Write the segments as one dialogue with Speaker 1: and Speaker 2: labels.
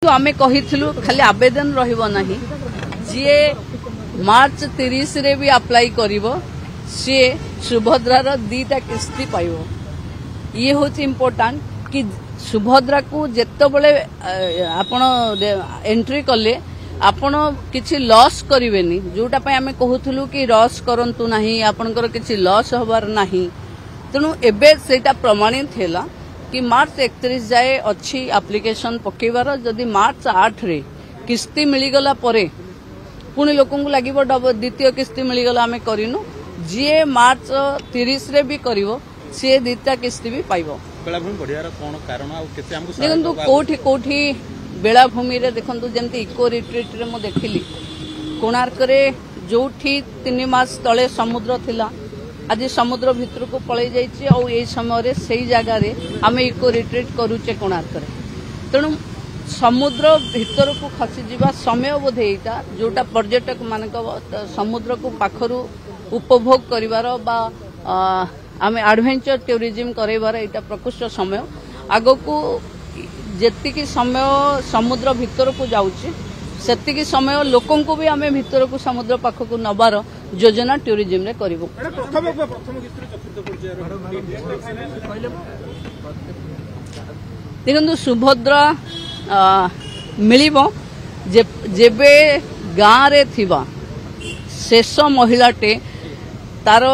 Speaker 1: आमे कहिथिलु खाली आवेदन रहिबो नाही जे मार्च 30 रे भी अप्लाई करिवो से सुभद्रार 2टा किस्ती पाइबो। ये होची इम्पोर्टेंट कि सुभद्रा को जेतबेले आपण एंट्री कले आपण किछि लॉस करिवेनी जोटा पय आमे कहूथलु कि लॉस करंतु नाही आपनकर किछि लॉस होबार नाही। तेनु एबे सेटा प्रमाणित हेला कि मार्च 31 जाए अच्छी एप्लिकेशन पकेबार जदि मार्च 8 रे किस्ती मिलीगला परे पुणी लोक लगे द्वितीय किस्ती मिलीगला आम करूँ जी मार्च 30 रे भी करिवो सी 2टा किस्ती भी पाइबो। देखो कोठी कोठी बेलाभूमि रे देखंतु जेमती इको रिट्रीट रे मो देखिली कोणार्क रे जोठी 3 मास तले समुद्र थिला आज समुद्र भितर को पलै जाइए और ये समय से जगह रे आम इको रिट्रीट करुचे कोणार्क रे। तेणु समुद्र भितर को खसी जीवा समय बोधे यहाँ जोटा पर्यटक मान समुद्र को पाखरु उपभोग करिवार बा आम एडवेंचर टूरिज्म करवार यहाँ प्रकृष्ट समय आग को जेतिकी समय समुद्र भितर को जाउची सेतिकी समय लोकन को भी आम भितर को समुद्र पाख को नबार योजना टूरिज्म रे करिवो। देखो सुभद्रा मिलिबो जेबे गाँ रे थिबा शेष महिलाटे तार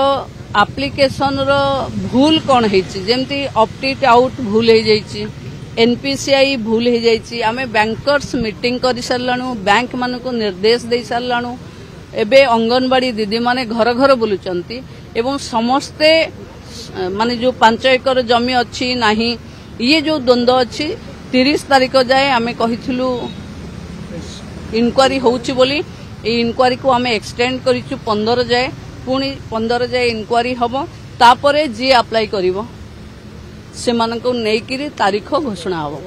Speaker 1: एप्लिकेशन रो भूल कौन होती जेमती ऑप्टेड आउट भूल हो जाइए एनपीसीआई भूल हो जाइए आम बैंकर्स मीटिंग कर सारू बैंक मान को निर्देश दे सारू एबे अंगनवाड़ी दीदी माने घर घर बुलुचंती एवं समस्ते माने जो 5 एकर जमी अच्छी नाही ये जो द्वंद्व अच्छी 30 तारीख जाए आम कहिथिलु इनक्वारी होउची बोली ए इनक्वारी को आम एक्सटेंड करिचु 15 जाए पुणी 15 जाए इनक्वारी हम तापरे जी अप्लाई करिवो से मानको नेकिरी तारीख घोषणा हो।